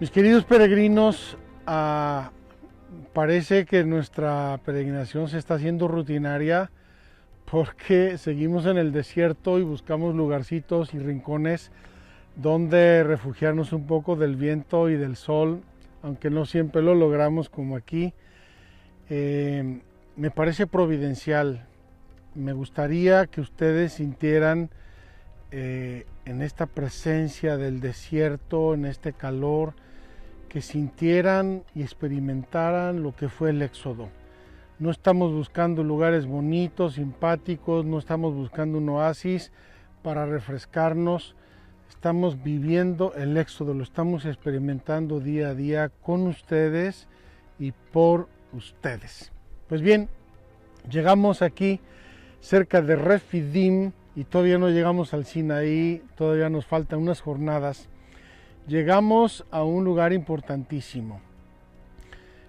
Mis queridos peregrinos, parece que nuestra peregrinación se está haciendo rutinaria porque seguimos en el desierto y buscamos lugarcitos y rincones donde refugiarnos un poco del viento y del sol, aunque no siempre lo logramos como aquí. Me parece providencial. Me gustaría que ustedes sintieran en esta presencia del desierto, en este calor, que sintieran y experimentaran lo que fue el Éxodo. No estamos buscando lugares bonitos, simpáticos, no estamos buscando un oasis para refrescarnos. Estamos viviendo el Éxodo, lo estamos experimentando día a día con ustedes y por ustedes. Pues bien, llegamos aquí cerca de Refidim y todavía no llegamos al Sinaí, todavía nos faltan unas jornadas. Llegamos a un lugar importantísimo.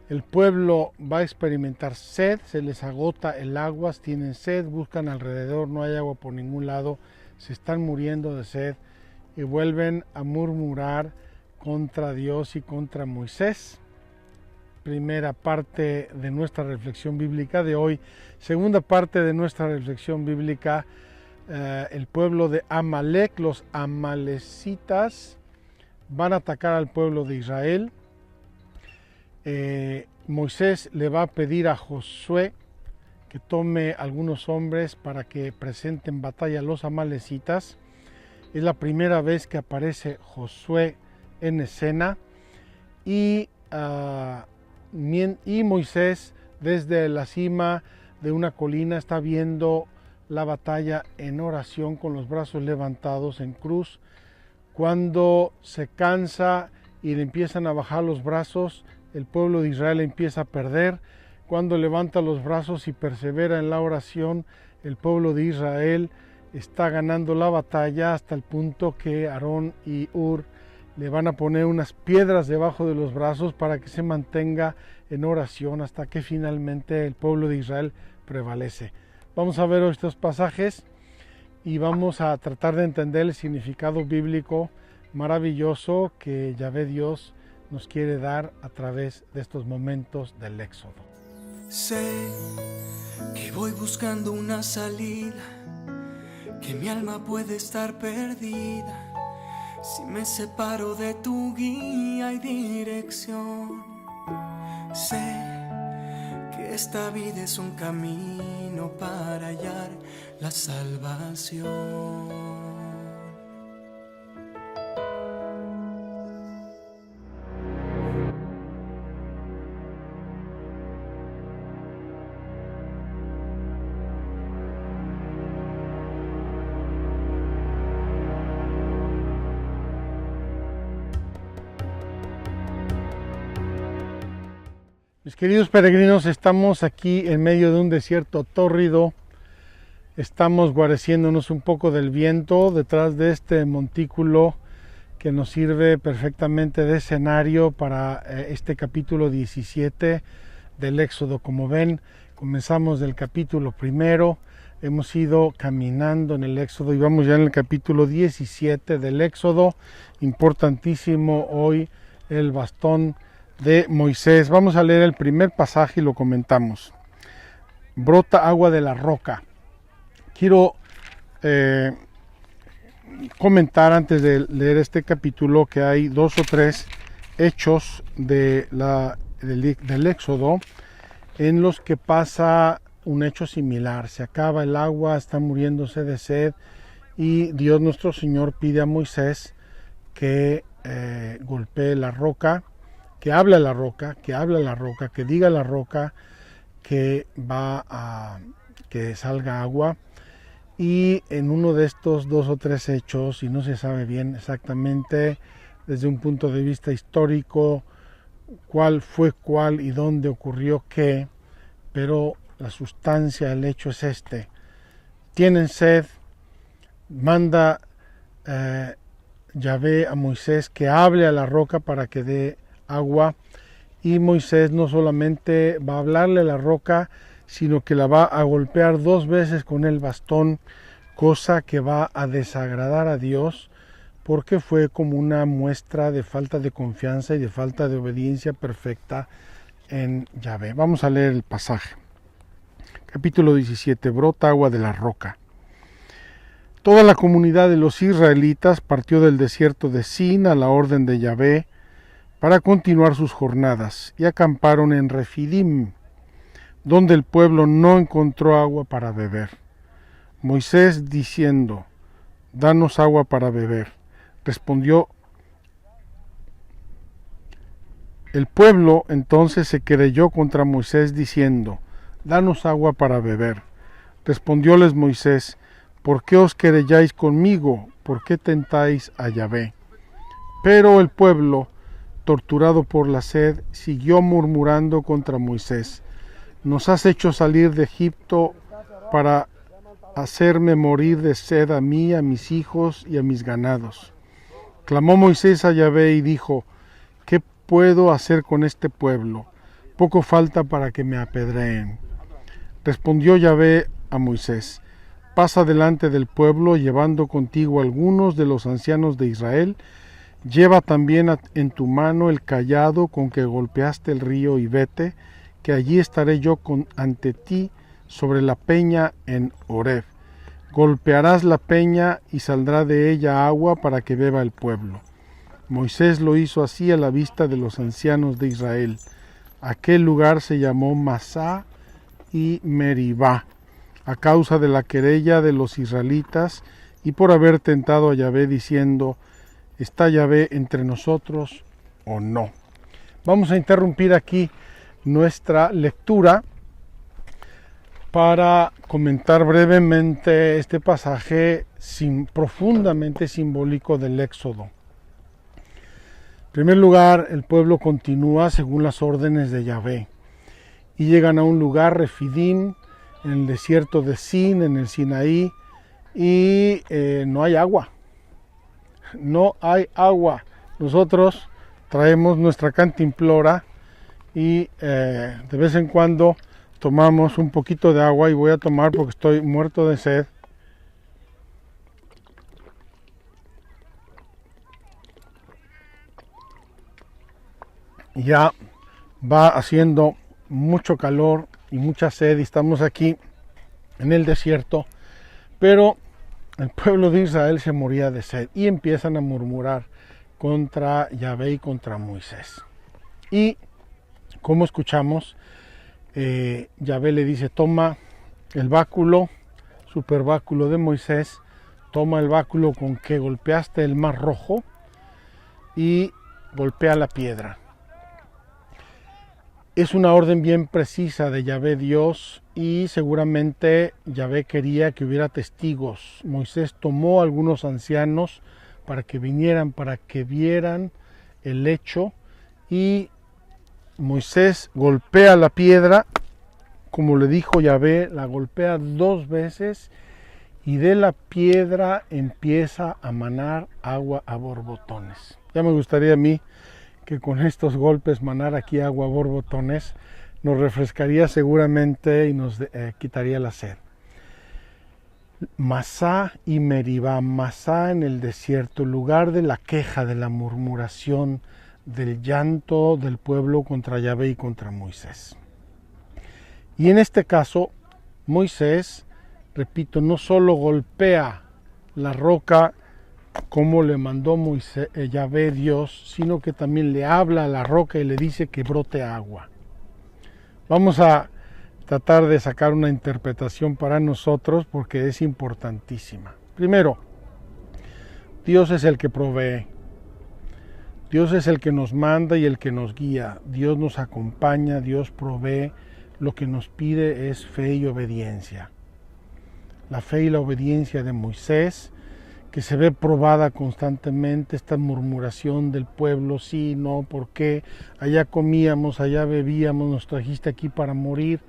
El pueblo va a experimentar sed, se les agota el agua, tienen sed, buscan alrededor, no hay agua por ningún lado, se están muriendo de sed y vuelven a murmurar contra Dios y contra Moisés. Primera parte de nuestra reflexión bíblica de hoy. Segunda parte de nuestra reflexión bíblica, el pueblo de Amalek, los amalecitas, van a atacar al pueblo de Israel. Moisés le va a pedir a Josué que tome algunos hombres para que presenten batalla a los amalecitas. Es la primera vez que aparece Josué en escena y Moisés desde la cima de una colina está viendo la batalla en oración con los brazos levantados en cruz. Cuando se cansa y le empiezan a bajar los brazos, el pueblo de Israel empieza a perder. Cuando levanta los brazos y persevera en la oración, el pueblo de Israel está ganando la batalla hasta el punto que Aarón y Hur le van a poner unas piedras debajo de los brazos para que se mantenga en oración hasta que finalmente el pueblo de Israel prevalece. Vamos a ver estos pasajes y vamos a tratar de entender el significado bíblico maravilloso que Yahvé Dios nos quiere dar a través de estos momentos del Éxodo. Sé que voy buscando una salida, que mi alma puede estar perdida si me separo de tu guía y dirección. Sé que esta vida es un camino para hallar la salvación. Mis queridos peregrinos, estamos aquí en medio de un desierto tórrido. Estamos guareciéndonos un poco del viento detrás de este montículo que nos sirve perfectamente de escenario para este capítulo 17 del Éxodo. Como ven, comenzamos del capítulo primero, hemos ido caminando en el Éxodo y vamos ya en el capítulo 17 del Éxodo. Importantísimo hoy el bastón de Moisés. Vamos a leer el primer pasaje y lo comentamos. Brota agua de la roca. Quiero comentar antes de leer este capítulo que hay dos o tres hechos del Éxodo en los que pasa un hecho similar. Se acaba el agua, está muriéndose de sed y Dios nuestro Señor pide a Moisés que golpee la roca, que hable a la roca, que diga a la roca que que salga agua. Y en uno de estos dos o tres hechos, y no se sabe bien exactamente desde un punto de vista histórico cuál fue cuál y dónde ocurrió qué, pero la sustancia del hecho es este. Tienen sed, manda Yahvé a Moisés que hable a la roca para que dé agua, y Moisés no solamente va a hablarle a la roca, sino que la va a golpear dos veces con el bastón, cosa que va a desagradar a Dios, porque fue como una muestra de falta de confianza y de falta de obediencia perfecta en Yahvé. Vamos a leer el pasaje. Capítulo 17. Brota agua de la roca. Toda la comunidad de los israelitas partió del desierto de Sin a la orden de Yahvé para continuar sus jornadas y acamparon en Refidim, donde el pueblo no encontró agua para beber. Moisés diciendo: danos agua para beber. Respondió el pueblo, entonces se querelló contra Moisés diciendo: danos agua para beber. Respondióles Moisés: ¿por qué os querelláis conmigo? ¿Por qué tentáis a Yahvé? Pero el pueblo, torturado por la sed, siguió murmurando contra Moisés: nos has hecho salir de Egipto para hacerme morir de sed a mí, a mis hijos y a mis ganados. Clamó Moisés a Yahvé y dijo: ¿qué puedo hacer con este pueblo? Poco falta para que me apedreen. Respondió Yahvé a Moisés: pasa delante del pueblo, llevando contigo algunos de los ancianos de Israel. Lleva también en tu mano el cayado con que golpeaste el río y vete, que allí estaré yo ante ti sobre la peña en Horeb. Golpearás la peña y saldrá de ella agua para que beba el pueblo. Moisés lo hizo así a la vista de los ancianos de Israel. Aquel lugar se llamó Masá y Meribá, a causa de la querella de los israelitas y por haber tentado a Yahvé diciendo: ¿está Yahvé entre nosotros o no? Vamos a interrumpir aquí nuestra lectura para comentar brevemente este pasaje profundamente simbólico del Éxodo. En primer lugar, el pueblo continúa según las órdenes de Yahvé y llegan a un lugar, Refidim, en el desierto de Sin, en el Sinaí, y no hay agua. No hay agua. Nosotros traemos nuestra cantimplora y de vez en cuando tomamos un poquito de agua, y voy a tomar porque estoy muerto de sed. Ya va haciendo mucho calor y mucha sed y estamos aquí en el desierto, pero el pueblo de Israel se moría de sed y empiezan a murmurar contra Yahvé y contra Moisés. Y como escuchamos, Yahvé le dice: toma el báculo, super báculo de Moisés, toma el báculo con que golpeaste el mar rojo y golpea la piedra. Es una orden bien precisa de Yahvé Dios y seguramente Yahvé quería que hubiera testigos. Moisés tomó a algunos ancianos para que vinieran, para que vieran el hecho, y Moisés golpea la piedra, como le dijo Yahvé, la golpea 2 veces y de la piedra empieza a manar agua a borbotones. Ya me gustaría a mí que con estos golpes manar aquí agua a borbotones, nos refrescaría seguramente y nos quitaría la sed. Masá y Meribá, Masá en el desierto, lugar de la queja, de la murmuración, del llanto del pueblo contra Yahvé y contra Moisés. Y en este caso, Moisés, repito, no solo golpea la roca como le mandó Yahvé Dios, sino que también le habla a la roca y le dice que brote agua. Vamos a tratar de sacar una interpretación para nosotros porque es importantísima. Primero, Dios es el que provee. Dios es el que nos manda y el que nos guía. Dios nos acompaña, Dios provee. Lo que nos pide es fe y obediencia. La fe y la obediencia de Moisés, que se ve probada constantemente, esta murmuración del pueblo: sí, no, ¿por qué? Allá comíamos, allá bebíamos, nos trajiste aquí para morir.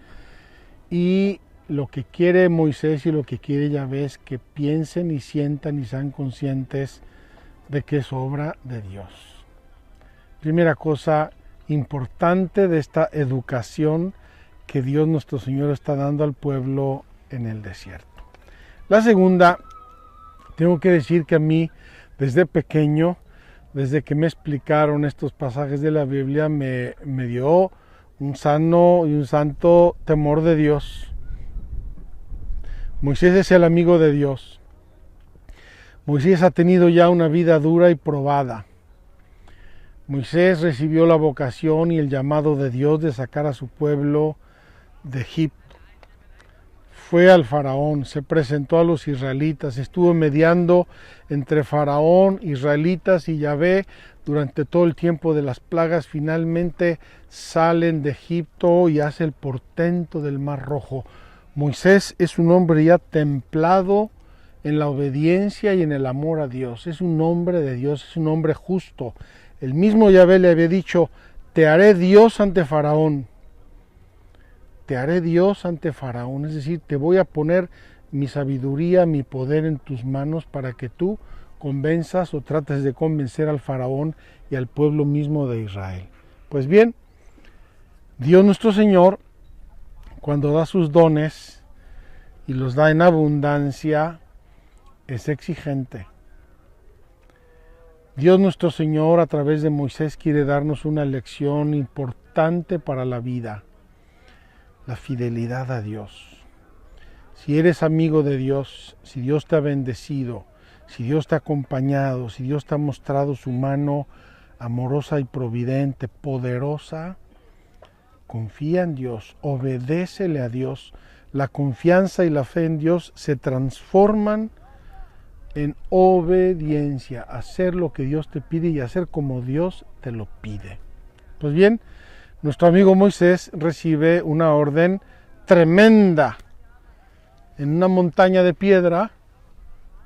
Y lo que quiere Moisés y lo que quiere Yahvé es que piensen y sientan y sean conscientes de que es obra de Dios. Primera cosa importante de esta educación que Dios nuestro Señor está dando al pueblo en el desierto. La segunda, tengo que decir que a mí Desde pequeño, desde que me explicaron estos pasajes de la Biblia, me dio un sano y un santo temor de Dios. Moisés es el amigo de Dios. Moisés ha tenido ya una vida dura y probada. Moisés recibió la vocación y el llamado de Dios de sacar a su pueblo de Egipto. Fue al faraón, se presentó a los israelitas, estuvo mediando entre faraón, israelitas y Yahvé durante todo el tiempo de las plagas. Finalmente salen de Egipto y hace el portento del Mar Rojo. Moisés es un hombre ya templado en la obediencia y en el amor a Dios. Es un hombre de Dios, es un hombre justo. El mismo Yahvé le había dicho: te haré Dios ante faraón. Te haré Dios ante faraón, es decir, te voy a poner mi sabiduría, mi poder en tus manos para que tú convenzas o trates de convencer al faraón y al pueblo mismo de Israel. Pues bien, Dios nuestro Señor, cuando da sus dones y los da en abundancia, es exigente. Dios nuestro Señor, a través de Moisés, quiere darnos una lección importante para la vida: la fidelidad a Dios. Si eres amigo de Dios, si Dios te ha bendecido, si Dios te ha acompañado, si Dios te ha mostrado su mano amorosa y providente, poderosa, confía en Dios, obedécele a Dios. La confianza y la fe en Dios se transforman en obediencia, hacer lo que Dios te pide y hacer como Dios te lo pide. Pues bien, nuestro amigo Moisés recibe una orden tremenda: en una montaña de piedra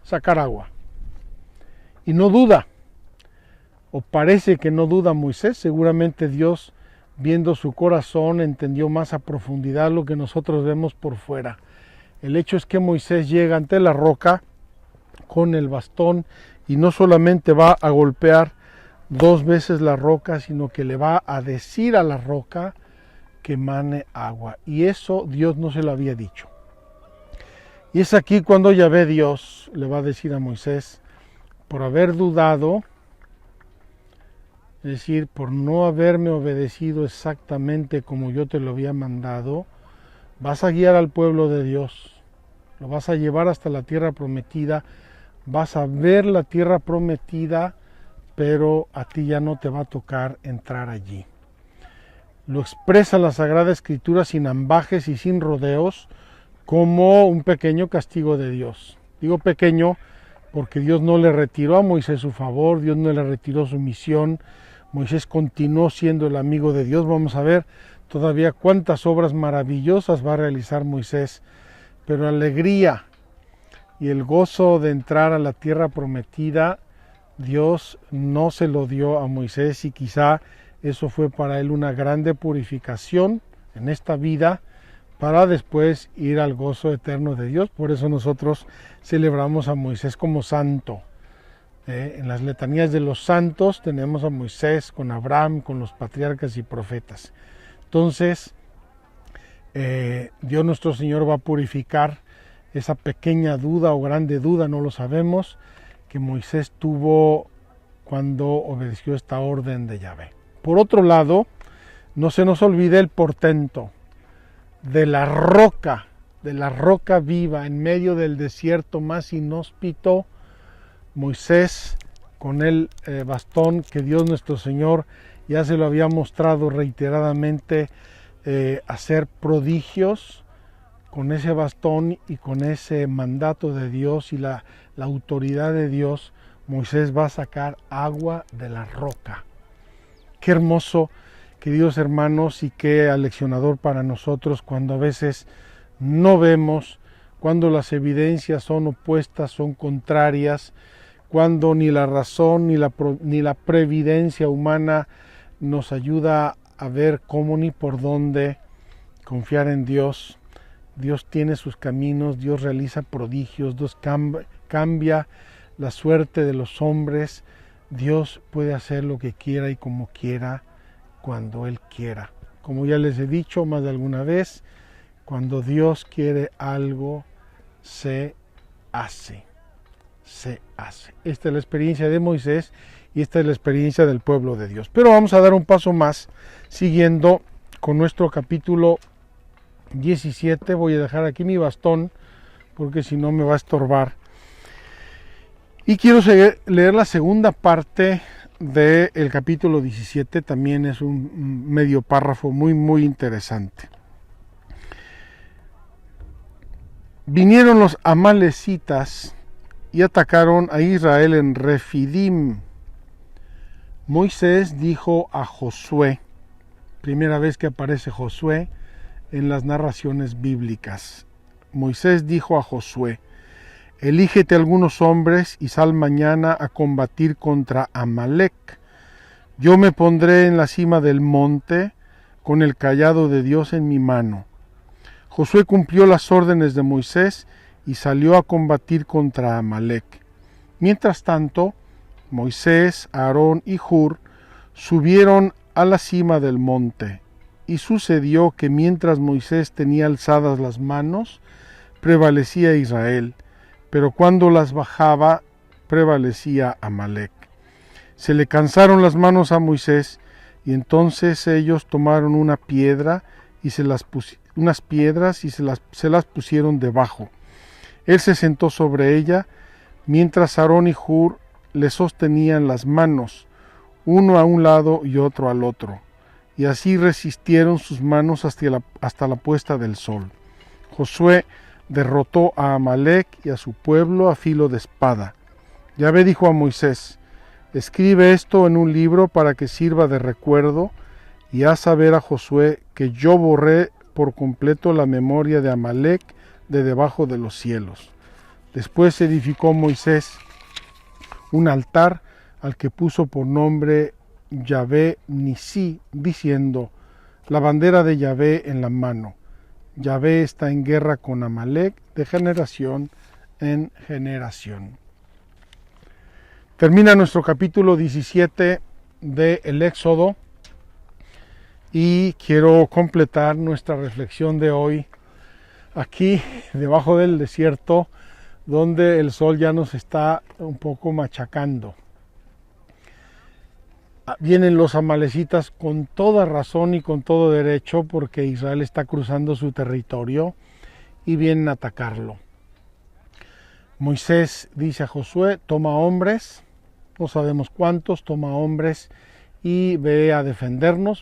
sacar agua. Y no duda, o parece que no duda Moisés. Seguramente Dios, viendo su corazón, entendió más a profundidad lo que nosotros vemos por fuera. El hecho es que Moisés llega ante la roca con el bastón y no solamente va a golpear 2 veces la roca, sino que le va a decir a la roca que emane agua. Y eso Dios no se lo había dicho. Y es aquí cuando Yahvé Dios le va a decir a Moisés: por haber dudado, es decir, por no haberme obedecido exactamente como yo te lo había mandado, vas a guiar al pueblo de Dios, lo vas a llevar hasta la tierra prometida, vas a ver la tierra prometida, pero a ti ya no te va a tocar entrar allí. Lo expresa la Sagrada Escritura sin ambajes y sin rodeos, como un pequeño castigo de Dios. Digo pequeño porque Dios no le retiró a Moisés su favor, Dios no le retiró su misión. Moisés continuó siendo el amigo de Dios. Vamos a ver todavía cuántas obras maravillosas va a realizar Moisés, pero la alegría y el gozo de entrar a la tierra prometida, Dios no se lo dio a Moisés, y quizá eso fue para él una grande purificación en esta vida, para después ir al gozo eterno de Dios. Por eso nosotros celebramos a Moisés como santo. En las letanías de los santos tenemos a Moisés con Abraham, con los patriarcas y profetas. Entonces, Dios nuestro Señor va a purificar esa pequeña duda o grande duda, no lo sabemos, que Moisés tuvo cuando obedeció esta orden de Yahvé. Por otro lado, no se nos olvide el portento de la roca viva en medio del desierto más inhóspito. Moisés, con el bastón que Dios nuestro Señor ya se lo había mostrado reiteradamente, hacer prodigios con ese bastón y con ese mandato de Dios y la autoridad de Dios. Moisés va a sacar agua de la roca. Qué hermoso, queridos hermanos, y qué aleccionador para nosotros cuando a veces no vemos, cuando las evidencias son opuestas, son contrarias, cuando ni la razón ni la previdencia humana nos ayuda a ver cómo ni por dónde confiar en Dios. Dios tiene sus caminos, Dios realiza prodigios, Dios cambia la suerte de los hombres. Dios puede hacer lo que quiera y como quiera, cuando Él quiera. Como ya les he dicho más de alguna vez, cuando Dios quiere algo, se hace. se hace. Esta es la experiencia de Moisés y esta es la experiencia del pueblo de Dios. Pero vamos a dar un paso más, siguiendo con nuestro capítulo 17. Voy a dejar aquí mi bastón, porque si no me va a estorbar. Y quiero leer la segunda parte del capítulo 17, también es un medio párrafo muy interesante. Vinieron los amalecitas y atacaron a Israel en Refidim. Moisés dijo a Josué, primera vez que aparece Josué en las narraciones bíblicas. Moisés dijo a Josué: elígete algunos hombres y sal mañana a combatir contra Amalec. Yo me pondré en la cima del monte con el cayado de Dios en mi mano. Josué cumplió las órdenes de Moisés y salió a combatir contra Amalec. Mientras tanto, Moisés, Aarón y Hur subieron a la cima del monte. Y sucedió que mientras Moisés tenía alzadas las manos, prevalecía Israel, pero cuando las bajaba, prevalecía Amalec. Se le cansaron las manos a Moisés, y entonces ellos tomaron una piedra y se las pusieron debajo. Él se sentó sobre ella, mientras Aarón y Hur le sostenían las manos, uno a un lado y otro al otro, y así resistieron sus manos hasta la puesta del sol. Josué derrotó a Amalec y a su pueblo a filo de espada. Yahvé dijo a Moisés: escribe esto en un libro para que sirva de recuerdo, y haz saber a Josué que yo borré por completo la memoria de Amalec de debajo de los cielos. Después edificó Moisés un altar al que puso por nombre Yahvé Nisí, diciendo: la bandera de Yahvé en la mano. Yahvé está en guerra con Amalec de generación en generación. Termina nuestro capítulo 17 del Éxodo y quiero completar nuestra reflexión de hoy aquí debajo del desierto, donde el sol ya nos está un poco machacando. Vienen los amalecitas con toda razón y con todo derecho, porque Israel está cruzando su territorio y vienen a atacarlo. Moisés dice a Josué: toma hombres, no sabemos cuántos, toma hombres y ve a defendernos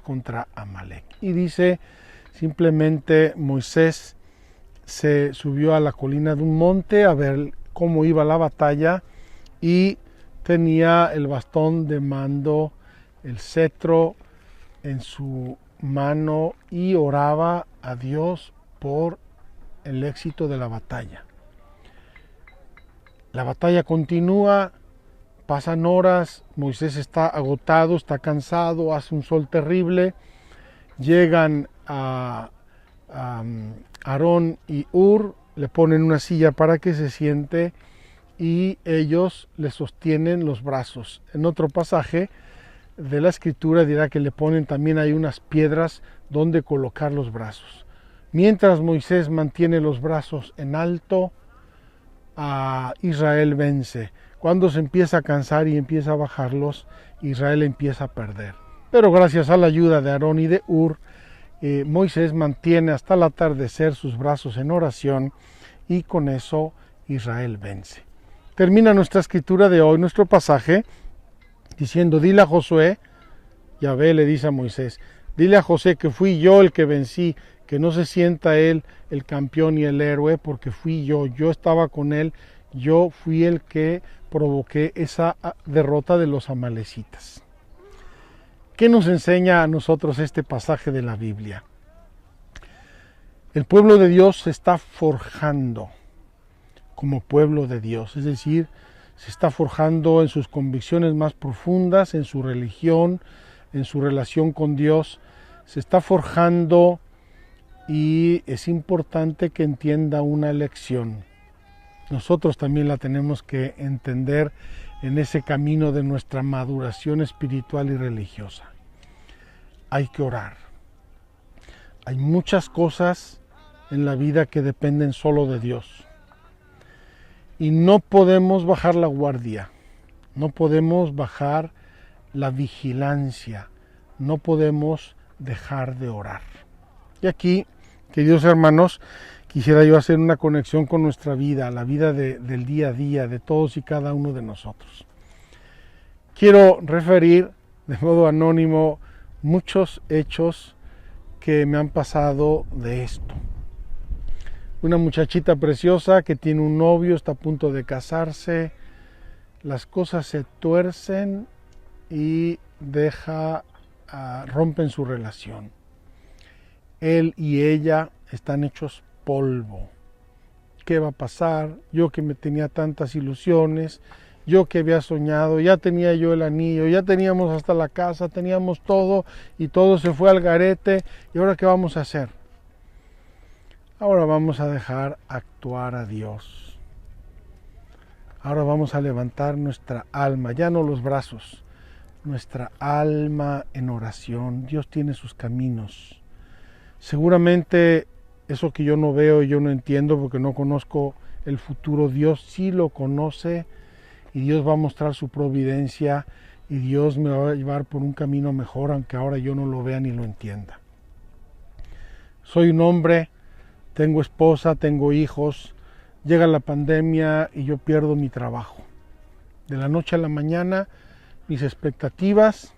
contra Amalec. Y dice simplemente: Moisés se subió a la colina de un monte a ver cómo iba la batalla y tenía el bastón de mando, el cetro en su mano, y oraba a Dios por el éxito de la batalla. La batalla continúa, pasan horas, Moisés está agotado, está cansado, hace un sol terrible. Llegan a Aarón y Hur, le ponen una silla para que se siente y ellos le sostienen los brazos. En otro pasaje de la escritura dirá que le ponen también hay unas piedras donde colocar los brazos. Mientras Moisés mantiene los brazos en alto, a Israel vence. Cuando se empieza a cansar y empieza a bajarlos, Israel empieza a perder. Pero gracias a la ayuda de Aarón y de Hur, Moisés mantiene hasta el atardecer sus brazos en oración y con eso Israel vence. Termina nuestra escritura de hoy, nuestro pasaje, diciendo: dile a Josué, Yahvé le dice a Moisés, dile a Josué que fui yo el que vencí, que no se sienta él el campeón y el héroe, porque fui yo estaba con él, yo fui el que provoqué esa derrota de los amalecitas. ¿Qué nos enseña a nosotros este pasaje de la Biblia? El pueblo de Dios se está forjando como pueblo de Dios, es decir, se está forjando en sus convicciones más profundas, en su religión, en su relación con Dios, se está forjando, y es importante que entienda una lección. Nosotros también la tenemos que entender en ese camino de nuestra maduración espiritual y religiosa. Hay que orar. Hay muchas cosas en la vida que dependen solo de Dios. Y no podemos bajar la guardia, no podemos bajar la vigilancia, no podemos dejar de orar. Y aquí, queridos hermanos, quisiera yo hacer una conexión con nuestra vida, la vida del día a día, de todos y cada uno de nosotros. Quiero referir de modo anónimo muchos hechos que me han pasado de esto. Una muchachita preciosa que tiene un novio, está a punto de casarse, las cosas se tuercen y rompen su relación. Él y ella están hechos polvo. ¿Qué va a pasar? Yo que me tenía tantas ilusiones, yo que había soñado, ya tenía yo el anillo, ya teníamos hasta la casa, teníamos todo y todo se fue al garete. ¿Y ahora qué vamos a hacer? Ahora vamos a dejar actuar a Dios. Ahora vamos a levantar nuestra alma, ya no los brazos, nuestra alma en oración. Dios tiene sus caminos. Seguramente eso que yo no veo y yo no entiendo porque no conozco el futuro, Dios sí lo conoce y Dios va a mostrar su providencia y Dios me va a llevar por un camino mejor, aunque ahora yo no lo vea ni lo entienda. Soy un hombre, tengo esposa, tengo hijos, llega la pandemia y yo pierdo mi trabajo. De la noche a la mañana, mis expectativas,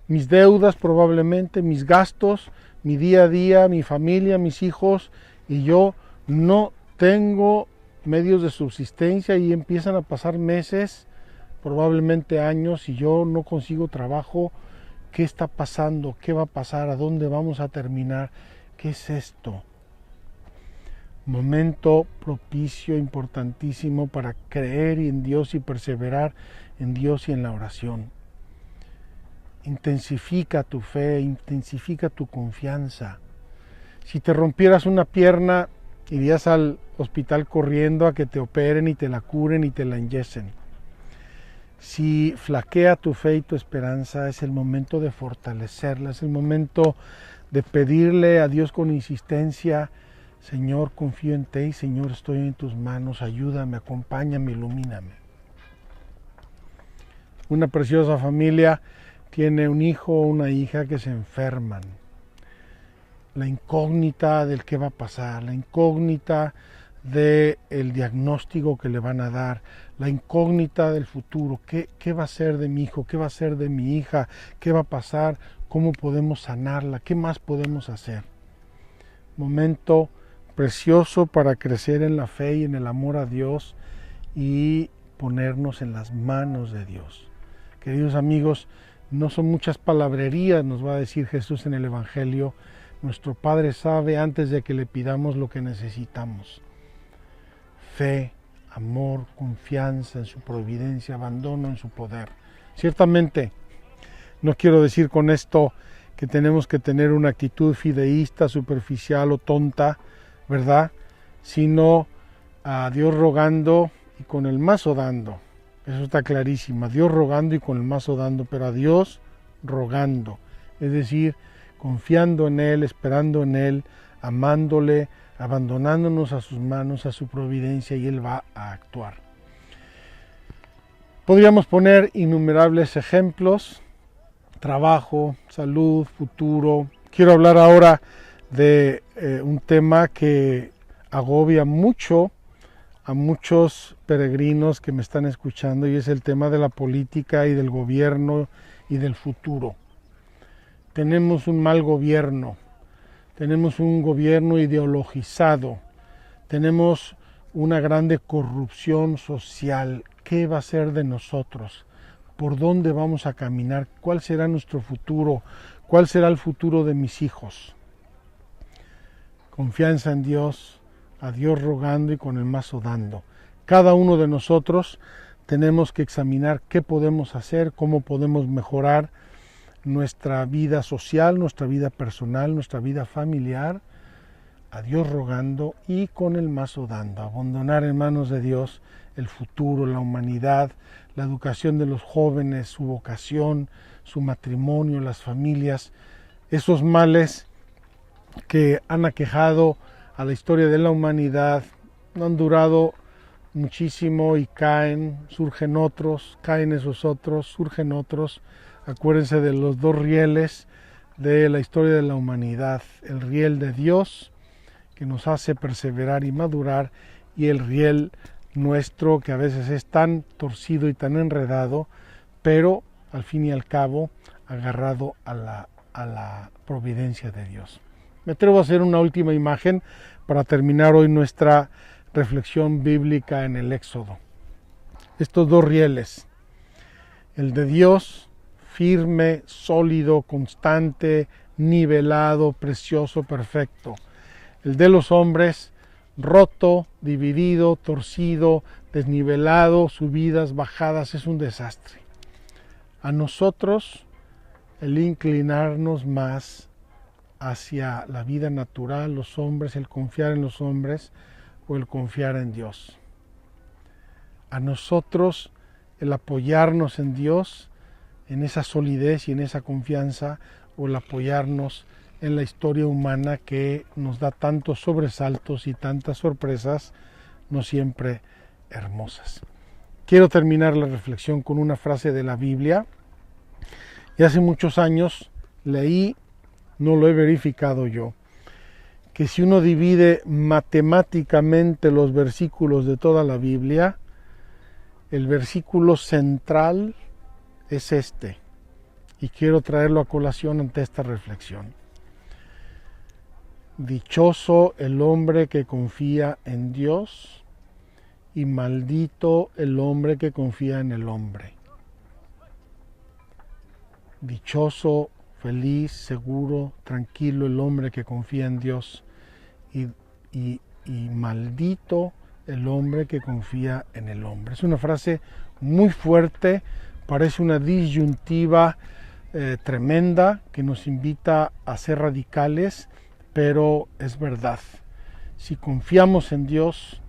mis deudas probablemente, mis gastos, mi día a día, mi familia, mis hijos, y yo no tengo medios de subsistencia y empiezan a pasar meses, probablemente años, y yo no consigo trabajo. ¿Qué está pasando? ¿Qué va a pasar? ¿A dónde vamos a terminar? ¿Qué es esto? Momento propicio, importantísimo para creer en Dios y perseverar en Dios y en la oración. Intensifica tu fe, intensifica tu confianza. Si te rompieras una pierna, irías al hospital corriendo a que te operen y te la curen y te la inyecen. Si flaquea tu fe y tu esperanza, es el momento de fortalecerla, es el momento de pedirle a Dios con insistencia: Señor, confío en ti, Señor, estoy en tus manos, ayúdame, acompáñame, ilumíname. Una preciosa familia tiene un hijo o una hija que se enferman. La incógnita del qué va a pasar, la incógnita del diagnóstico que le van a dar, la incógnita del futuro, qué va a ser de mi hijo, qué va a ser de mi hija, qué va a pasar, cómo podemos sanarla, qué más podemos hacer. Momento precioso para crecer en la fe y en el amor a Dios y ponernos en las manos de Dios. Queridos amigos, no son muchas palabrerías, nos va a decir Jesús en el Evangelio. Nuestro Padre sabe antes de que le pidamos lo que necesitamos. Fe, amor, confianza en su providencia, abandono en su poder. Ciertamente, no quiero decir con esto que tenemos que tener una actitud fideísta, superficial o tonta, ¿verdad? Sino a Dios rogando y con el mazo dando. Eso está clarísimo. A Dios rogando y con el mazo dando, pero a Dios rogando. Es decir, confiando en Él, esperando en Él, amándole, abandonándonos a sus manos, a su providencia, y Él va a actuar. Podríamos poner innumerables ejemplos: trabajo, salud, futuro. Quiero hablar ahora de un tema que agobia mucho a muchos peregrinos que me están escuchando, y es el tema de la política y del gobierno y del futuro. Tenemos un mal gobierno, tenemos un gobierno ideologizado, tenemos una grande corrupción social. ¿Qué va a ser de nosotros? ¿Por dónde vamos a caminar? ¿Cuál será nuestro futuro? ¿Cuál será el futuro de mis hijos? Confianza en Dios, a Dios rogando y con el mazo dando. Cada uno de nosotros tenemos que examinar qué podemos hacer, cómo podemos mejorar nuestra vida social, nuestra vida personal, nuestra vida familiar, a Dios rogando y con el mazo dando. Abandonar en manos de Dios el futuro, la humanidad, la educación de los jóvenes, su vocación, su matrimonio, las familias, esos males que han aquejado a la historia de la humanidad. No han durado muchísimo y caen, surgen otros, caen esos otros, surgen otros. Acuérdense de los dos rieles de la historia de la humanidad, el riel de Dios que nos hace perseverar y madurar, y el riel nuestro que a veces es tan torcido y tan enredado, pero al fin y al cabo agarrado a la providencia de Dios. Me atrevo a hacer una última imagen para terminar hoy nuestra reflexión bíblica en el Éxodo. Estos dos rieles, el de Dios, firme, sólido, constante, nivelado, precioso, perfecto. El de los hombres, roto, dividido, torcido, desnivelado, subidas, bajadas, es un desastre. A nosotros, el inclinarnos más hacia la vida natural, los hombres, el confiar en los hombres o el confiar en Dios. A nosotros, el apoyarnos en Dios, en esa solidez y en esa confianza, o el apoyarnos en la historia humana que nos da tantos sobresaltos y tantas sorpresas, no siempre hermosas. Quiero terminar la reflexión con una frase de la Biblia. Y hace muchos años leí, no lo he verificado yo, que si uno divide matemáticamente los versículos de toda la Biblia, el versículo central es este. Y quiero traerlo a colación ante esta reflexión. Dichoso el hombre que confía en Dios y maldito el hombre que confía en el hombre. Dichoso, feliz, seguro, tranquilo el hombre que confía en Dios y maldito el hombre que confía en el hombre. Es una frase muy fuerte, parece una disyuntiva tremenda que nos invita a ser radicales, pero es verdad. Si confiamos en Dios,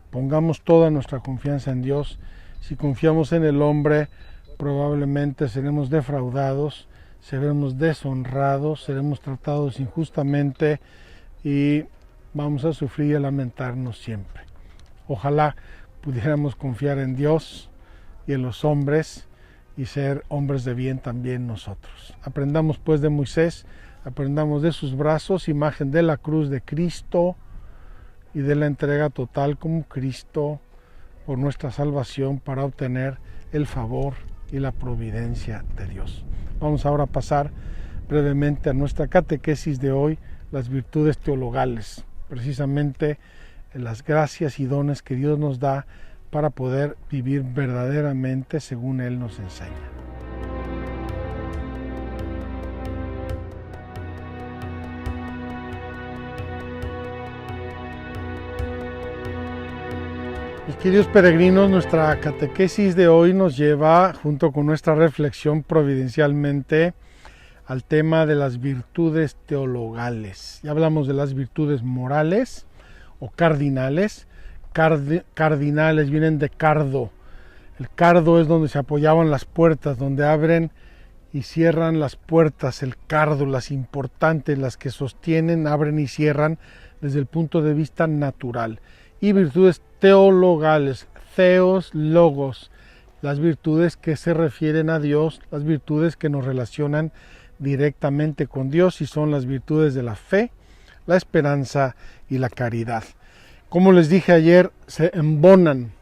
pongamos toda nuestra confianza en Dios. Si confiamos en el hombre, probablemente seremos defraudados, seremos deshonrados, seremos tratados injustamente y vamos a sufrir y a lamentarnos siempre. Ojalá pudiéramos confiar en Dios y en los hombres y ser hombres de bien también nosotros. Aprendamos pues de Moisés, aprendamos de sus brazos, imagen de la cruz de Cristo y de la entrega total como Cristo por nuestra salvación para obtener el favor y la providencia de Dios. Vamos ahora a pasar brevemente a nuestra catequesis de hoy, las virtudes teologales, precisamente las gracias y dones que Dios nos da para poder vivir verdaderamente según Él nos enseña. Mis queridos peregrinos, nuestra catequesis de hoy nos lleva, junto con nuestra reflexión providencialmente, al tema de las virtudes teologales. Ya hablamos de las virtudes morales o cardinales. Cardinales vienen de cardo. El cardo es donde se apoyaban las puertas, donde abren y cierran las puertas. El cardo, las importantes, las que sostienen, abren y cierran desde el punto de vista natural. Y virtudes teologales, theos, logos, las virtudes que se refieren a Dios, las virtudes que nos relacionan directamente con Dios y son las virtudes de la fe, la esperanza y la caridad. Como les dije ayer, se embonan.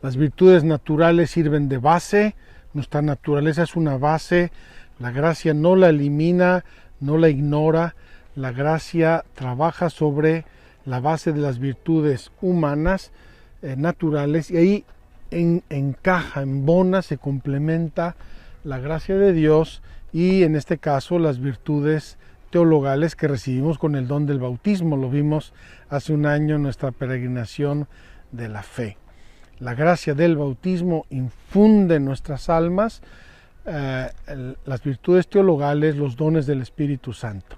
Las virtudes naturales sirven de base, nuestra naturaleza es una base, la gracia no la elimina, no la ignora, la gracia trabaja sobre la base de las virtudes humanas, naturales, y ahí encaja, embona, se complementa la gracia de Dios y en este caso las virtudes teologales que recibimos con el don del bautismo. Lo vimos hace un año en nuestra peregrinación de la fe. La gracia del bautismo infunde en nuestras almas las virtudes teologales, los dones del Espíritu Santo.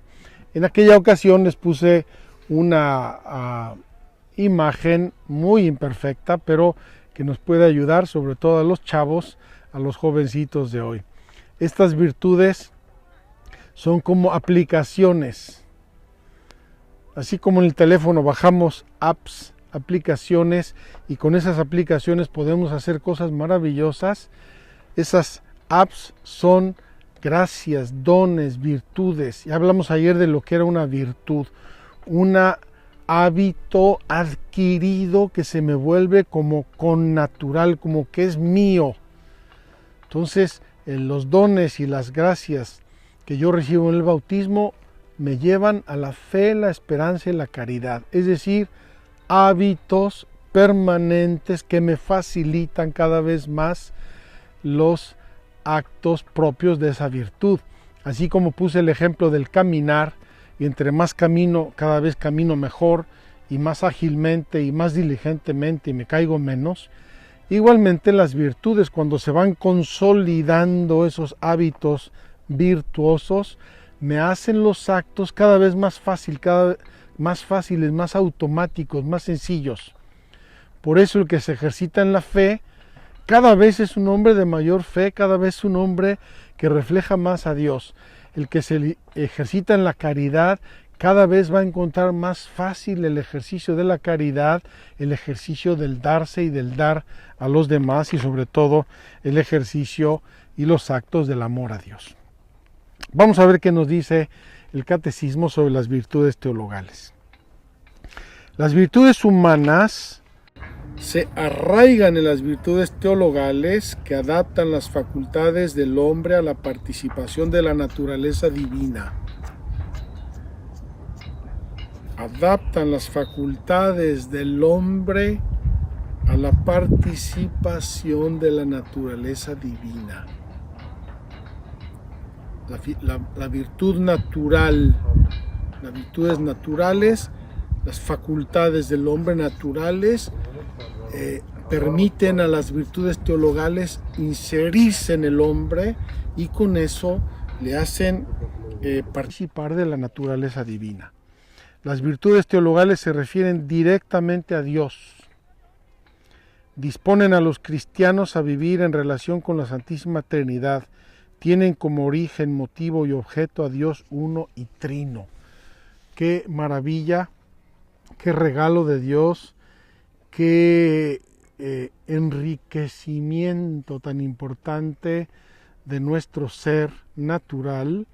En aquella ocasión les puse una imagen muy imperfecta, pero que nos puede ayudar sobre todo a los chavos, a los jovencitos de hoy. Estas virtudes son como aplicaciones. Así como en el teléfono bajamos apps, aplicaciones y con esas aplicaciones podemos hacer cosas maravillosas. Esas apps son gracias, dones, virtudes. Ya hablamos ayer de lo que era una virtud, un hábito adquirido que se me vuelve como connatural, como que es mío. Entonces, los dones y las gracias que yo recibo en el bautismo me llevan a la fe, la esperanza y la caridad. Es decir, hábitos permanentes que me facilitan cada vez más los actos propios de esa virtud. Así como puse el ejemplo del caminar, y entre más camino, cada vez camino mejor y más ágilmente y más diligentemente y me caigo menos. Igualmente las virtudes, cuando se van consolidando esos hábitos virtuosos, me hacen los actos cada vez más fáciles, más automáticos, más sencillos. Por eso el que se ejercita en la fe cada vez es un hombre de mayor fe, cada vez es un hombre que refleja más a Dios. El que se ejercita en la caridad cada vez va a encontrar más fácil el ejercicio de la caridad, el ejercicio del darse y del dar a los demás y sobre todo el ejercicio y los actos del amor a Dios. Vamos a ver qué nos dice el Catecismo sobre las virtudes teologales. Las virtudes humanas se arraigan en las virtudes teologales que adaptan las facultades del hombre a la participación de la naturaleza divina. Adaptan las facultades del hombre a la participación de la naturaleza divina. La virtud natural, las virtudes naturales, las facultades del hombre naturales permiten a las virtudes teologales inserirse en el hombre y con eso le hacen participar de la naturaleza divina. Las virtudes teologales se refieren directamente a Dios. Disponen a los cristianos a vivir en relación con la Santísima Trinidad. Tienen como origen, motivo y objeto a Dios uno y trino. Qué maravilla, qué regalo de Dios, qué enriquecimiento tan importante de nuestro ser natural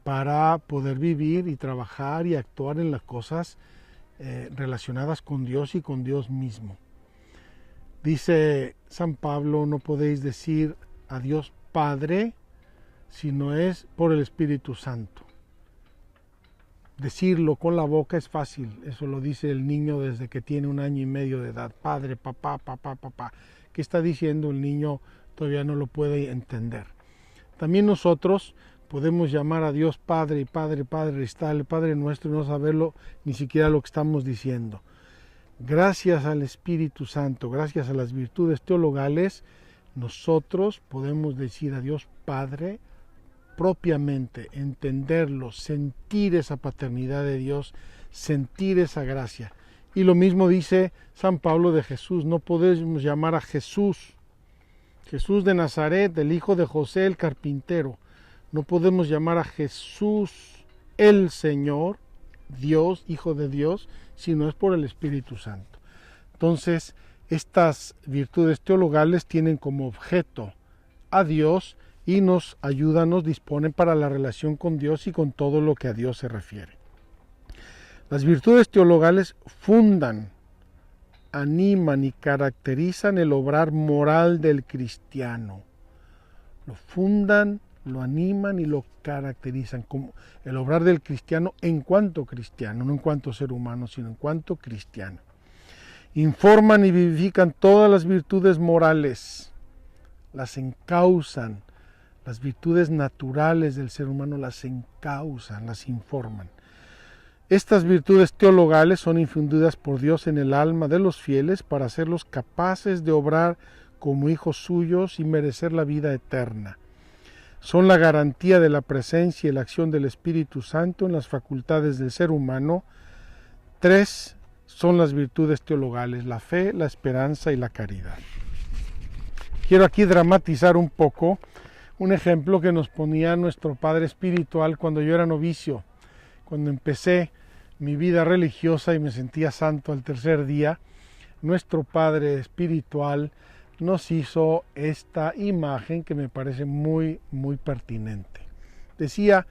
para poder vivir y trabajar y actuar en las cosas relacionadas con Dios y con Dios mismo. Dice San Pablo, no podéis decir a Dios Padre si no es por el Espíritu Santo. Decirlo con la boca es fácil, eso lo dice el niño desde que tiene 1 año y medio de edad. Padre, papá, papá, papá. ¿Qué está diciendo? El niño todavía no lo puede entender. También nosotros podemos llamar a Dios Padre y Padre, Padre, está el Padre nuestro y no saberlo ni siquiera lo que estamos diciendo. Gracias al Espíritu Santo, gracias a las virtudes teologales, nosotros podemos decir a Dios Padre propiamente, entenderlo, sentir esa paternidad de Dios, sentir esa gracia. Y lo mismo dice San Pablo de Jesús, no podemos llamar a Jesús de Nazaret, el hijo de José el carpintero, no podemos llamar a Jesús el Señor, Dios, Hijo de Dios, si no es por el Espíritu Santo. Entonces, estas virtudes teologales tienen como objeto a Dios y nos ayudan, nos disponen para la relación con Dios y con todo lo que a Dios se refiere. Las virtudes teologales fundan, animan y caracterizan el obrar moral del cristiano. Lo fundan, lo animan y lo caracterizan como el obrar del cristiano en cuanto cristiano, no en cuanto ser humano, sino en cuanto cristiano. Informan y vivifican todas las virtudes morales, las encauzan, las virtudes naturales del ser humano las encauzan, las informan. Estas virtudes teologales son infundidas por Dios en el alma de los fieles para hacerlos capaces de obrar como hijos suyos y merecer la vida eterna. Son la garantía de la presencia y la acción del Espíritu Santo en las facultades del ser humano. 3 son las virtudes teologales, la fe, la esperanza y la caridad. Quiero aquí dramatizar un poco un ejemplo que nos ponía nuestro padre espiritual cuando yo era novicio, cuando empecé mi vida religiosa y me sentía santo al tercer día. nuestro Padre espiritual, nos hizo esta imagen que me parece muy, muy pertinente. Decía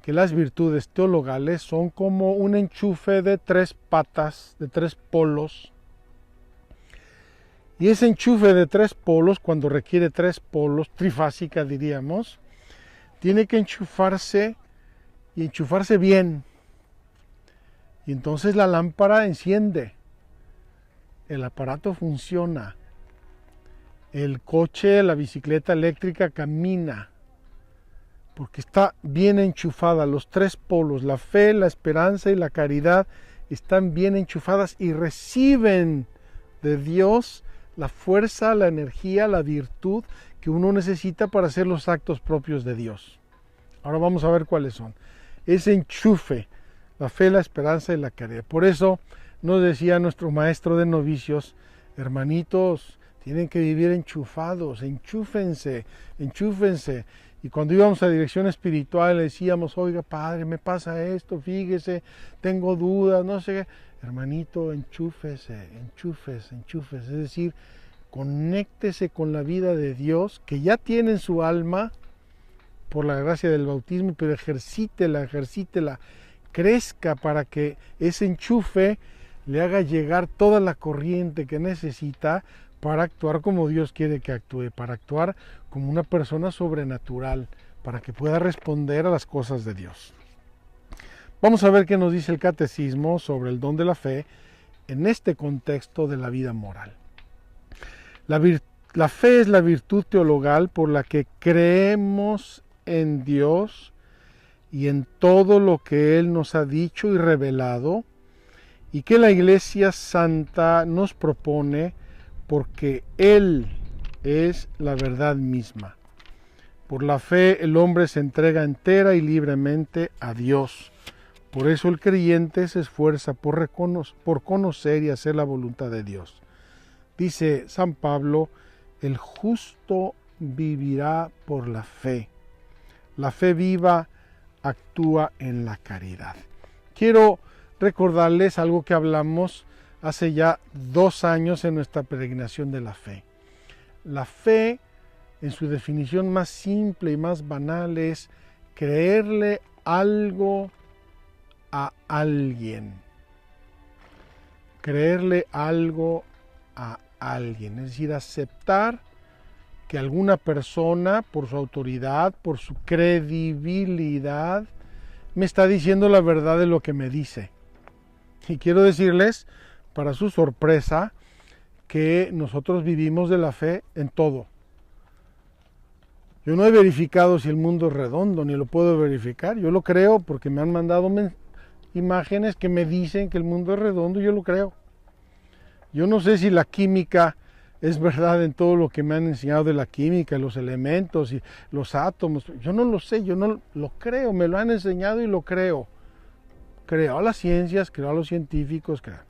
que las virtudes teologales son como un enchufe de 3 patas, de 3 polos. Y ese enchufe de 3 polos, cuando requiere 3 polos, trifásica diríamos, tiene que enchufarse y enchufarse bien. Y entonces la lámpara enciende, el aparato funciona, el coche, la bicicleta eléctrica camina, porque está bien enchufada. Los 3 polos, la fe, la esperanza y la caridad, están bien enchufadas y reciben de Dios la fuerza, la energía, la virtud que uno necesita para hacer los actos propios de Dios. Ahora vamos a ver cuáles son. Ese enchufe, la fe, la esperanza y la caridad. Por eso nos decía nuestro maestro de novicios: hermanitos, tienen que vivir enchufados, enchúfense, enchúfense. Y cuando íbamos a dirección espiritual le decíamos: oiga, padre, me pasa esto, fíjese, tengo dudas, no sé qué. Hermanito, enchúfese, enchúfese, enchúfese. Es decir, conéctese con la vida de Dios que ya tiene en su alma por la gracia del bautismo, pero ejercítela, ejercítela, crezca para que ese enchufe le haga llegar toda la corriente que necesita para actuar como Dios quiere que actúe, para actuar como una persona sobrenatural, para que pueda responder a las cosas de Dios. Vamos a ver qué nos dice el Catecismo sobre el don de la fe en este contexto de la vida moral. La fe es la virtud teologal por la que creemos en Dios y en todo lo que Él nos ha dicho y revelado, y que la Iglesia Santa nos propone, porque Él es la verdad misma. Por la fe el hombre se entrega entera y libremente a Dios. Por eso el creyente se esfuerza por conocer y hacer la voluntad de Dios. Dice San Pablo: el justo vivirá por la fe. La fe viva actúa en la caridad. Quiero recordarles algo que hablamos hace ya 2 años en nuestra peregrinación de la fe. La fe, en su definición más simple y más banal, es creerle algo a alguien. Creerle algo a alguien, es decir, aceptar que alguna persona, por su autoridad, por su credibilidad, me está diciendo la verdad de lo que me dice. Y quiero decirles, para su sorpresa, que nosotros vivimos de la fe en todo. Yo no he verificado si el mundo es redondo, ni lo puedo verificar. Yo lo creo porque me han mandado imágenes que me dicen que el mundo es redondo y yo lo creo. Yo no sé si la química es verdad en todo lo que me han enseñado de la química, los elementos y los átomos. Yo no lo sé, yo no lo creo, me lo han enseñado y lo creo. Creo a las ciencias, creo a los científicos, creo.